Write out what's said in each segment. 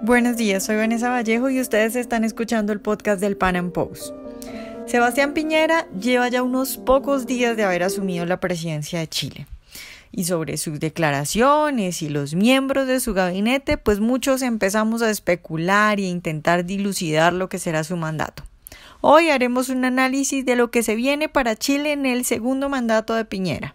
Buenos días, soy Vanessa Vallejo y ustedes están escuchando el podcast del Pan Am Post. Sebastián Piñera lleva ya unos pocos días de haber asumido la presidencia de Chile. Y sobre sus declaraciones y los miembros de su gabinete, pues muchos empezamos a especular y a intentar dilucidar lo que será su mandato. Hoy haremos un análisis de lo que se viene para Chile en el segundo mandato de Piñera.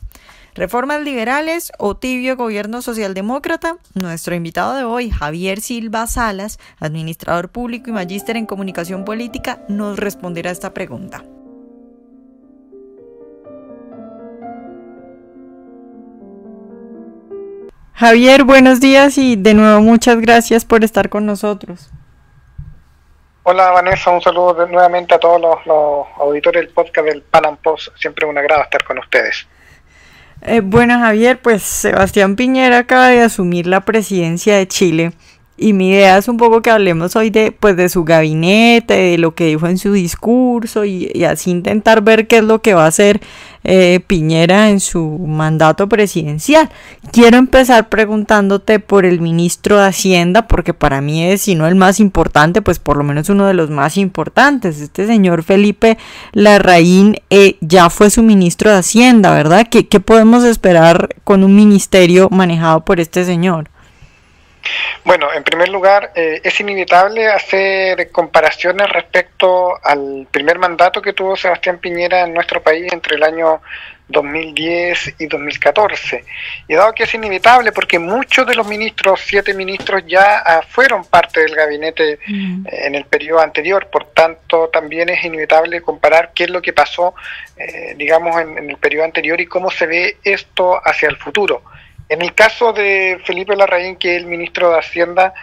¿Reformas liberales o tibio gobierno socialdemócrata? Nuestro invitado de hoy, Javier Silva Salas, administrador público y magíster en comunicación política, nos responderá a esta pregunta. Javier, buenos días y de nuevo muchas gracias por estar con nosotros. Hola Vanessa, un saludo nuevamente a todos los auditores del podcast del Pan Am Post. Siempre un agrado estar con ustedes. Bueno, Javier, pues Sebastián Piñera acaba de asumir la presidencia de Chile y mi idea es un poco que hablemos hoy de su gabinete, de lo que dijo en su discurso y así intentar ver qué es lo que va a hacer Piñera en su mandato presidencial. Quiero empezar preguntándote por el ministro de Hacienda, porque para mí es, si no el más importante, pues por lo menos uno de los más importantes. Este señor Felipe Larraín ya fue su ministro de Hacienda, ¿verdad? ¿Qué podemos esperar con un ministerio manejado por este señor? Bueno, en primer lugar, es inevitable hacer comparaciones respecto al primer mandato que tuvo Sebastián Piñera en nuestro país entre el año 2010 y 2014. Y dado que es inevitable porque muchos de los ministros, 7 ministros, ya fueron parte del gabinete en el periodo anterior, por tanto también es inevitable comparar qué es lo que pasó, digamos, en el periodo anterior y cómo se ve esto hacia el futuro. En el caso de Felipe Larraín, que es el ministro de Hacienda,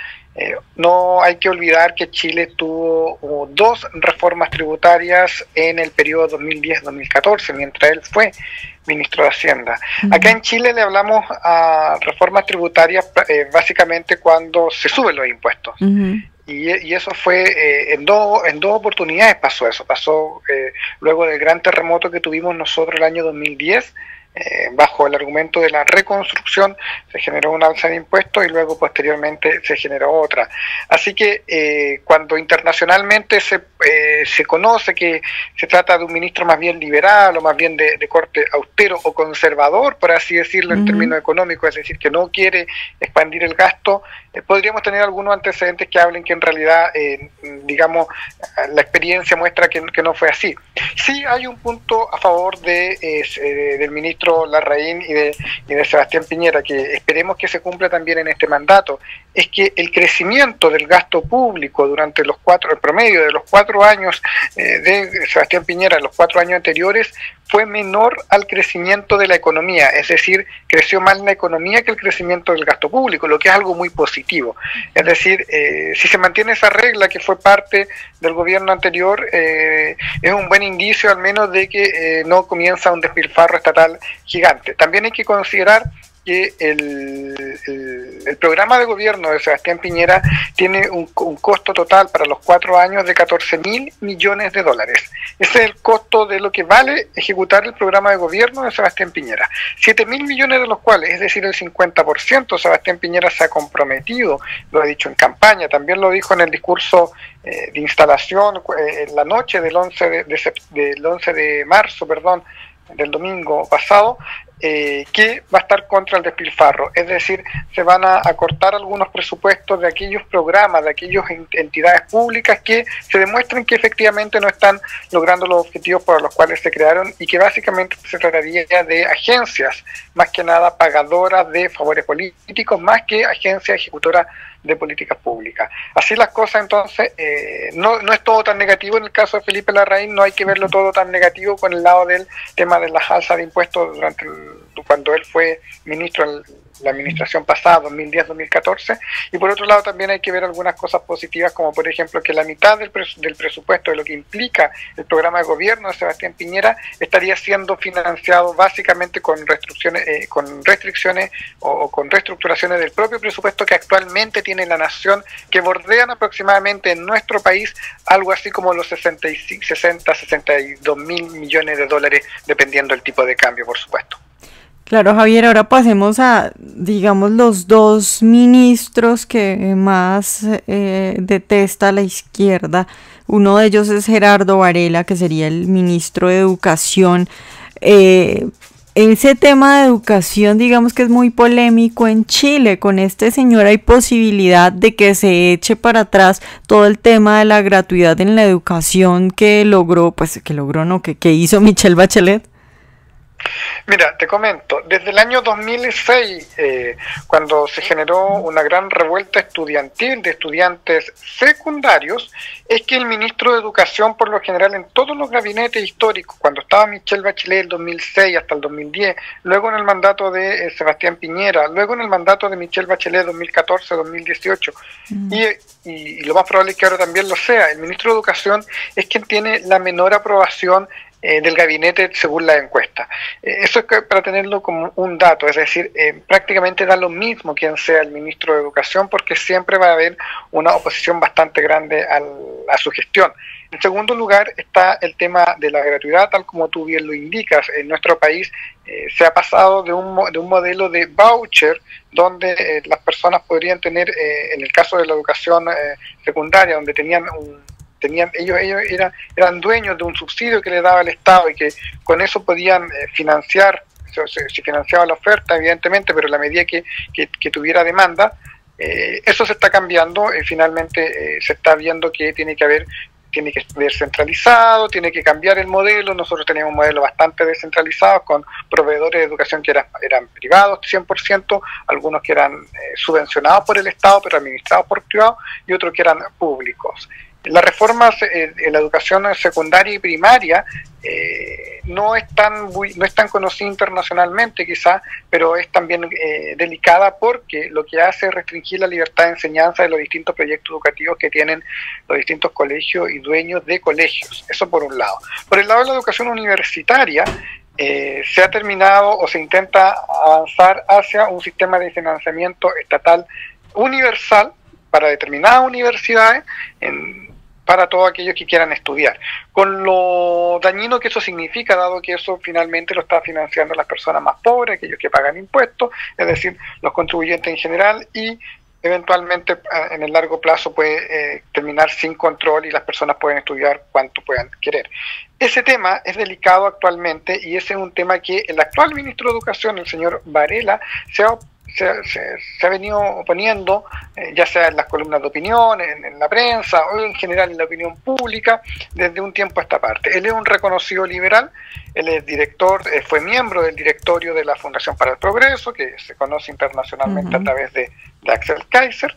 no hay que olvidar que Chile tuvo 2 reformas tributarias en el periodo 2010-2014, mientras él fue ministro de Hacienda. Acá en Chile le hablamos a reformas tributarias básicamente cuando se suben los impuestos. Y eso fue, en dos oportunidades pasó eso. Pasó luego del gran terremoto que tuvimos nosotros el año 2010, bajo el argumento de la reconstrucción se generó un alza de impuestos y luego posteriormente se generó otra. Así que cuando internacionalmente se conoce que se trata de un ministro más bien liberal o más bien de corte austero o conservador, por así decirlo, en términos económicos, es decir, que no quiere expandir el gasto, podríamos tener algunos antecedentes que hablen que en realidad, digamos, la experiencia muestra que no fue así. Sí hay un punto a favor del ministro Larraín y de Sebastián Piñera, que esperemos que se cumpla también en este mandato, es que el crecimiento del gasto público durante el promedio de los 4 años de Sebastián Piñera, los 4 años anteriores, fue menor al crecimiento de la economía, es decir, creció más la economía que el crecimiento del gasto público, lo que es algo muy positivo. Es decir, si se mantiene esa regla que fue parte del gobierno anterior, es un buen indicio al menos de que no comienza un despilfarro estatal gigante. También hay que considerar que el programa de gobierno de Sebastián Piñera tiene un costo total para los 4 años de 14.000 millones de dólares. Ese es el costo de lo que vale ejecutar el programa de gobierno de Sebastián Piñera. 7.000 millones de los cuales, es decir, el 50%, Sebastián Piñera se ha comprometido, lo ha dicho en campaña, también lo dijo en el discurso de instalación en la noche del 11 de marzo, del domingo pasado, que va a estar contra el despilfarro, es decir, se van a acortar algunos presupuestos de aquellos programas, de aquellas entidades públicas que se demuestren que efectivamente no están logrando los objetivos por los cuales se crearon y que básicamente se trataría de agencias, más que nada pagadoras de favores políticos, más que agencias ejecutoras de políticas públicas. Así las cosas, entonces, no es todo tan negativo. En el caso de Felipe Larraín no hay que verlo todo tan negativo con el lado del tema de las alzas de impuestos cuando él fue ministro en la administración pasada, 2010-2014, y por otro lado también hay que ver algunas cosas positivas, como por ejemplo que la mitad del presupuesto de lo que implica el programa de gobierno de Sebastián Piñera estaría siendo financiado básicamente con restricciones o con reestructuraciones del propio presupuesto que actualmente tiene la nación, que bordean aproximadamente en nuestro país algo así como los 62 mil millones de dólares, dependiendo del tipo de cambio, por supuesto. Claro, Javier, ahora pasemos a, digamos, los dos ministros que más detesta la izquierda. Uno de ellos es Gerardo Varela, que sería el ministro de Educación. Ese tema de educación, digamos que es muy polémico en Chile. Con este señor hay posibilidad de que se eche para atrás todo el tema de la gratuidad en la educación que logró, que hizo Michelle Bachelet. Mira, te comento, desde el año 2006, cuando se generó una gran revuelta estudiantil de estudiantes secundarios, es que el ministro de Educación, por lo general, en todos los gabinetes históricos, cuando estaba Michelle Bachelet el 2006 hasta el 2010, luego en el mandato de Sebastián Piñera, luego en el mandato de Michelle Bachelet 2014-2018, y lo más probable es que ahora también lo sea, el ministro de Educación es quien tiene la menor aprobación del gabinete según la encuesta. Eso es para tenerlo como un dato, es decir, prácticamente da lo mismo quien sea el ministro de Educación, porque siempre va a haber una oposición bastante grande a su gestión. En segundo lugar está el tema de la gratuidad, tal como tú bien lo indicas. En nuestro país se ha pasado de un modelo de voucher donde las personas podrían tener, en el caso de la educación secundaria, donde ellos eran dueños de un subsidio que le daba el Estado y que con eso podían financiar, se financiaba la oferta evidentemente, pero en la medida que tuviera demanda, eso se está cambiando y finalmente se está viendo que tiene que ser centralizado, tiene que cambiar el modelo. Nosotros teníamos un modelo bastante descentralizado con proveedores de educación que eran privados 100%, algunos que eran subvencionados por el Estado pero administrados por privados y otros que eran públicos. Las reformas en la educación secundaria y primaria no es tan conocida internacionalmente quizás, pero es también delicada porque lo que hace es restringir la libertad de enseñanza de los distintos proyectos educativos que tienen los distintos colegios y dueños de colegios. Eso por un lado. Por el lado de la educación universitaria, se ha terminado o se intenta avanzar hacia un sistema de financiamiento estatal universal para determinadas universidades, para todos aquellos que quieran estudiar, con lo dañino que eso significa, dado que eso finalmente lo está financiando las personas más pobres, aquellos que pagan impuestos, es decir, los contribuyentes en general, y eventualmente en el largo plazo puede terminar sin control y las personas pueden estudiar cuanto puedan querer. Ese tema es delicado actualmente y ese es un tema que el actual ministro de Educación, el señor Varela, se ha venido oponiendo, ya sea en las columnas de opinión, en la prensa o en general en la opinión pública, desde un tiempo a esta parte. Él es un reconocido liberal, él es director, fue miembro del directorio de la Fundación para el Progreso, que se conoce internacionalmente a través de Axel Kaiser,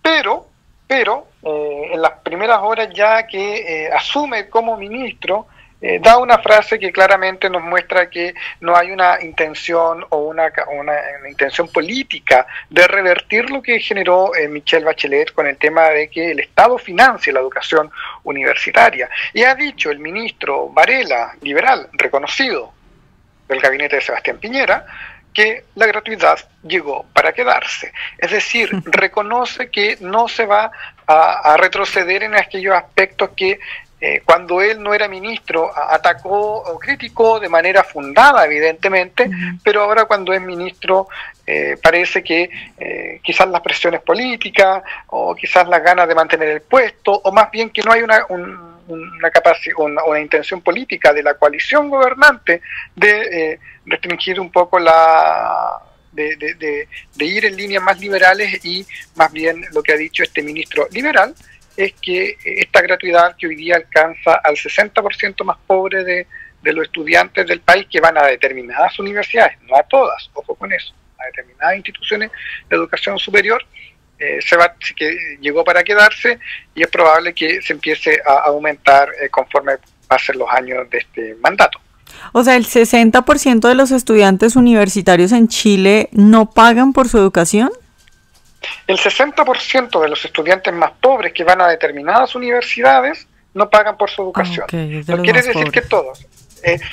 pero en las primeras horas ya que asume como ministro, da una frase que claramente nos muestra que no hay una intención o una intención política de revertir lo que generó Michelle Bachelet con el tema de que el Estado financie la educación universitaria. Y ha dicho el ministro Varela, liberal, reconocido del gabinete de Sebastián Piñera, que la gratuidad llegó para quedarse. Es decir, reconoce que no se va a retroceder en aquellos aspectos que cuando él no era ministro atacó o criticó de manera fundada, evidentemente, pero ahora cuando es ministro parece que quizás las presiones políticas o quizás las ganas de mantener el puesto, o más bien que no hay una intención política de la coalición gobernante de restringir un poco de ir en líneas más liberales, y más bien lo que ha dicho este ministro liberal es que esta gratuidad que hoy día alcanza al 60% más pobre de los estudiantes del país, que van a determinadas universidades, no a todas, ojo con eso, a determinadas instituciones de educación superior, que llegó para quedarse, y es probable que se empiece a aumentar conforme pasen los años de este mandato. O sea, ¿el 60% de los estudiantes universitarios en Chile no pagan por su educación? El 60% de los estudiantes más pobres que van a determinadas universidades no pagan por su educación. No quiere decir que todos.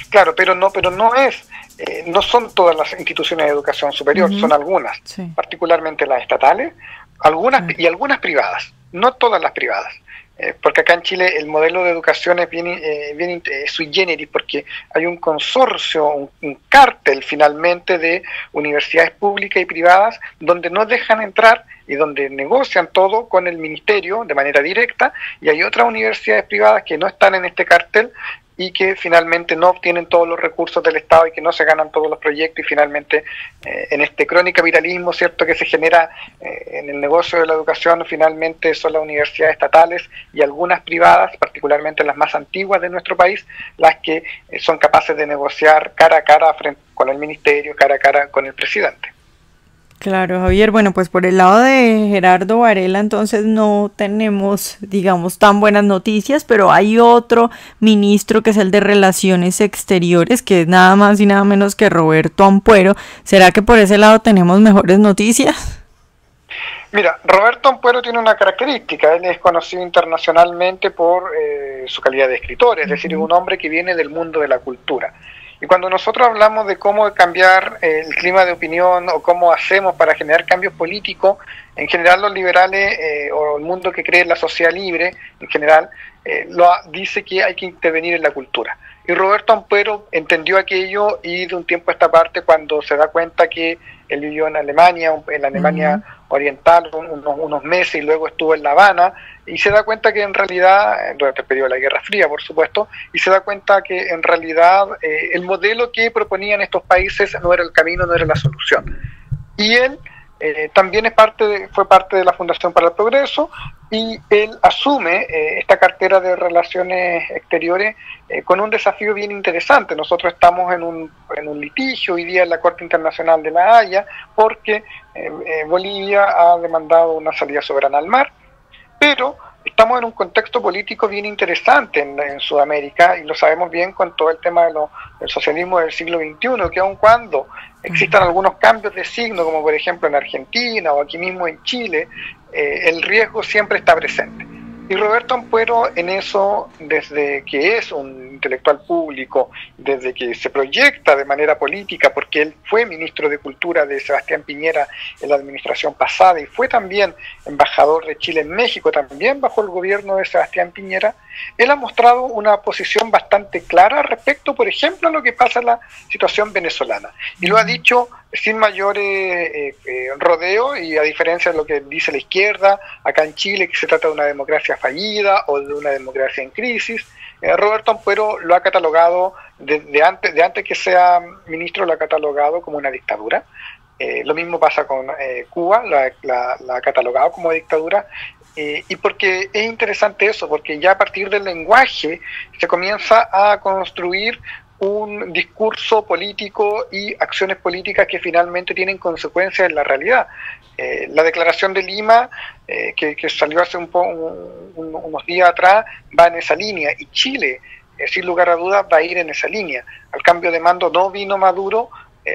Claro, pero no son todas las instituciones de educación superior, son algunas, particularmente las estatales, algunas y algunas privadas. no todas las privadas. Porque acá en Chile el modelo de educación es bien sui generis, porque hay un consorcio, un cártel finalmente de universidades públicas y privadas donde no dejan entrar y donde negocian todo con el ministerio de manera directa, y hay otras universidades privadas que no están en este cártel y que finalmente no obtienen todos los recursos del Estado y que no se ganan todos los proyectos, y finalmente en este crónico capitalismo, ¿cierto?, que se genera en el negocio de la educación, finalmente son las universidades estatales y algunas privadas, particularmente las más antiguas de nuestro país, las que son capaces de negociar cara a cara frente con el ministerio, cara a cara con el presidente. Claro, Javier. Bueno, pues por el lado de Gerardo Varela, entonces no tenemos, digamos, tan buenas noticias, pero hay otro ministro que es el de Relaciones Exteriores, que es nada más y nada menos que Roberto Ampuero. ¿Será que por ese lado tenemos mejores noticias? Mira, Roberto Ampuero tiene una característica: él es conocido internacionalmente por su calidad de escritor, es decir, es un hombre que viene del mundo de la cultura. Y cuando nosotros hablamos de cómo cambiar el clima de opinión o cómo hacemos para generar cambios políticos, en general los liberales o el mundo que cree en la sociedad libre, en general, dice que hay que intervenir en la cultura. Y Roberto Ampuero entendió aquello, y de un tiempo a esta parte, cuando se da cuenta que él vivió en Alemania oriental unos meses, y luego estuvo en La Habana, y se da cuenta que en realidad, durante el periodo de la Guerra Fría, por supuesto, y se da cuenta que en realidad el modelo que proponían estos países no era el camino, no era la solución. Y él también fue parte de la Fundación para el Progreso, y él asume esta cartera de Relaciones Exteriores con un desafío bien interesante. Nosotros estamos en un litigio hoy día en la Corte Internacional de La Haya, porque Bolivia ha demandado una salida soberana al mar, pero estamos en un contexto político bien interesante en Sudamérica, y lo sabemos bien con todo el tema del socialismo del siglo XXI, que aun cuando existan algunos cambios de signo, como por ejemplo en Argentina o aquí mismo en Chile, el riesgo siempre está presente. Y Roberto Ampuero en eso, desde que es un intelectual público, desde que se proyecta de manera política, porque él fue ministro de Cultura de Sebastián Piñera en la administración pasada y fue también embajador de Chile en México, también bajo el gobierno de Sebastián Piñera, él ha mostrado una posición bastante clara respecto, por ejemplo, a lo que pasa en la situación venezolana. Y lo ha dicho sin mayores rodeos, y a diferencia de lo que dice la izquierda, acá en Chile, que se trata de una democracia fallida o de una democracia en crisis, Roberto Ampuero lo ha catalogado, de antes que sea ministro, lo ha catalogado como una dictadura. Lo mismo pasa con Cuba, la ha catalogado como dictadura. Y porque es interesante eso, porque ya a partir del lenguaje se comienza a construir un discurso político y acciones políticas que finalmente tienen consecuencias en la realidad. La declaración de Lima, que salió hace unos días atrás, va en esa línea, y Chile, sin lugar a dudas, va a ir en esa línea. Al cambio de mando no vino Maduro,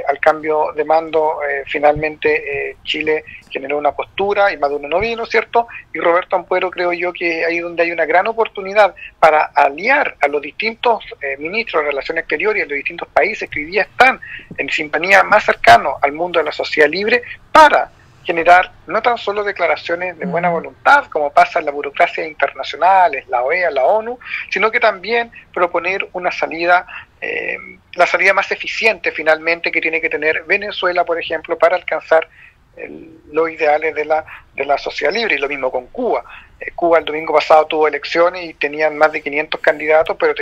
al cambio de mando finalmente Chile generó una postura y Maduro no vino, ¿cierto? Y Roberto Ampuero, creo yo que ahí donde hay una gran oportunidad para aliar a los distintos ministros de Relaciones Exteriores y a los distintos países que hoy día están en sintonía más cercano al mundo de la sociedad libre, para generar no tan solo declaraciones de buena voluntad, como pasa en la burocracia internacional, la OEA, la ONU, sino que también proponer una salida, la salida más eficiente finalmente que tiene que tener Venezuela, por ejemplo, para alcanzar los ideales de la sociedad libre. Y lo mismo con Cuba. Cuba el domingo pasado tuvo elecciones y tenían más de 500 candidatos, pero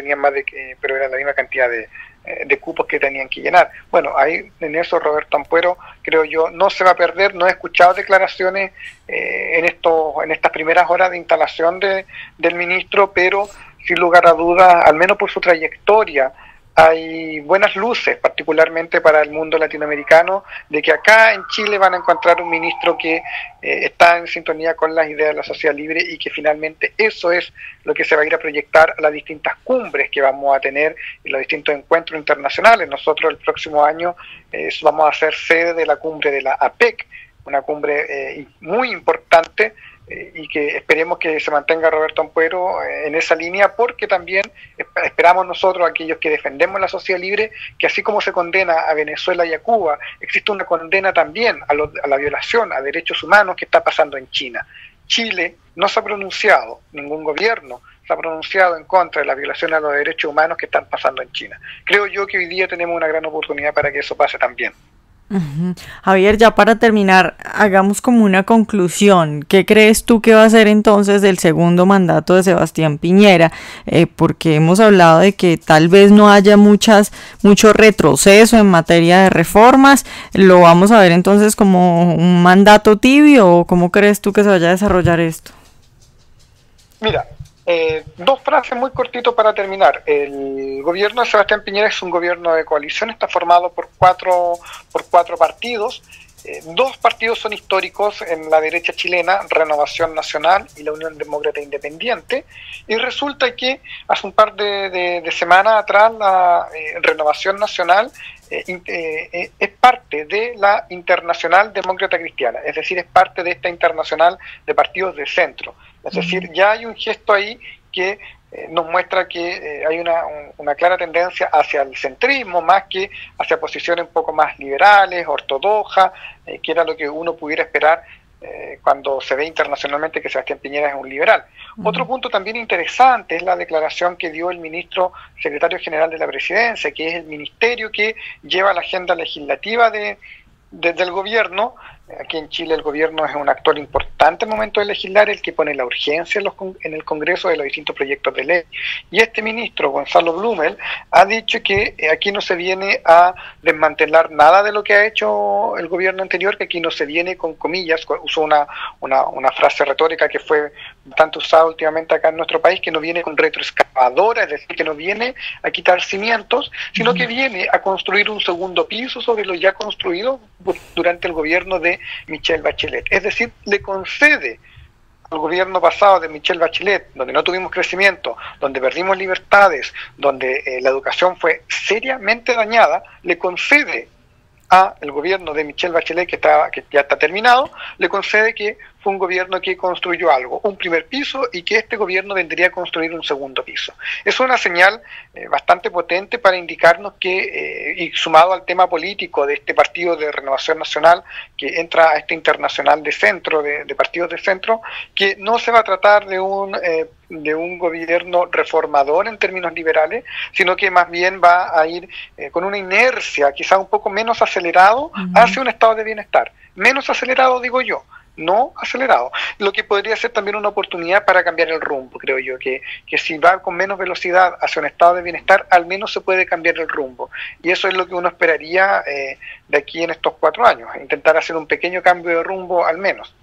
pero era la misma cantidad de cupos que tenían que llenar. Bueno, ahí en eso Roberto Ampuero, creo yo, no se va a perder. No he escuchado declaraciones en estas primeras horas de instalación del ministro, pero sin lugar a dudas, al menos por su trayectoria, hay buenas luces, particularmente para el mundo latinoamericano, de que acá en Chile van a encontrar un ministro que está en sintonía con las ideas de la sociedad libre, y que finalmente eso es lo que se va a ir a proyectar a las distintas cumbres que vamos a tener y los distintos encuentros internacionales. Nosotros el próximo año vamos a ser sede de la cumbre de la APEC, una cumbre muy importante, y que esperemos que se mantenga Roberto Ampuero en esa línea, porque también esperamos nosotros, aquellos que defendemos la sociedad libre, que así como se condena a Venezuela y a Cuba, existe una condena también a la violación a derechos humanos que está pasando en China. Chile no se ha pronunciado, ningún gobierno se ha pronunciado en contra de la violación a los derechos humanos que están pasando en China. Creo yo que hoy día tenemos una gran oportunidad para que eso pase también. Javier, ya para terminar, hagamos como una conclusión. ¿Qué crees tú que va a ser entonces del segundo mandato de Sebastián Piñera? Porque hemos hablado de que tal vez no haya mucho retroceso en materia de reformas. ¿Lo vamos a ver entonces como un mandato tibio o cómo crees tú que se vaya a desarrollar esto? Mira, dos frases muy cortitos para terminar. El gobierno de Sebastián Piñera es un gobierno de coalición, está formado por cuatro partidos. Dos partidos son históricos en la derecha chilena, Renovación Nacional y la Unión Demócrata Independiente, y resulta que hace un par de semanas atrás la Renovación Nacional es parte de la Internacional Demócrata Cristiana, es decir, es parte de esta internacional de partidos de centro. Es decir, ya hay un gesto ahí que nos muestra que hay una clara tendencia hacia el centrismo más que hacia posiciones un poco más liberales, ortodoxas, que era lo que uno pudiera esperar cuando se ve internacionalmente que Sebastián Piñera es un liberal. Otro punto también interesante es la declaración que dio el ministro secretario general de la Presidencia, que es el ministerio que lleva la agenda legislativa del gobierno. Aquí en Chile el gobierno es un actor importante al momento de legislar, el que pone la urgencia en el Congreso de los distintos proyectos de ley. Y este ministro, Gonzalo Blumel, ha dicho que aquí no se viene a desmantelar nada de lo que ha hecho el gobierno anterior, que aquí no se viene, con comillas, usó una frase retórica que fue bastante usada últimamente acá en nuestro país, que no viene con retroexcavadora, es decir, que no viene a quitar cimientos, sino que viene a construir un segundo piso sobre lo ya construido durante el gobierno de Michelle Bachelet. Es decir, le concede al gobierno pasado de Michelle Bachelet, donde no tuvimos crecimiento, donde perdimos libertades, donde la educación fue seriamente dañada, le concede al gobierno de Michelle Bachelet, que ya está terminado, le concede que fue un gobierno que construyó algo, un primer piso, y que este gobierno vendría a construir un segundo piso. Es una señal bastante potente para indicarnos que, y sumado al tema político de este partido de Renovación Nacional, que entra a este internacional de centro, de partidos de centro, que no se va a tratar de un gobierno reformador en términos liberales, sino que más bien va a ir con una inercia quizá un poco menos acelerado hacia un estado de bienestar. Menos acelerado, digo yo, no acelerado. Lo que podría ser también una oportunidad para cambiar el rumbo, creo yo, que si va con menos velocidad hacia un estado de bienestar, al menos se puede cambiar el rumbo. Y eso es lo que uno esperaría de aquí en estos 4 años, intentar hacer un pequeño cambio de rumbo al menos.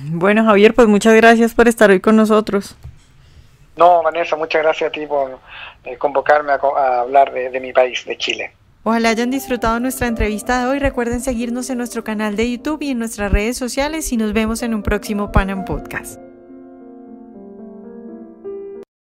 Bueno, Javier, pues muchas gracias por estar hoy con nosotros. No, Vanessa, muchas gracias a ti por convocarme a hablar de mi país, de Chile. Ojalá hayan disfrutado nuestra entrevista de hoy. Recuerden seguirnos en nuestro canal de YouTube y en nuestras redes sociales y nos vemos en un próximo Pan Am Podcast.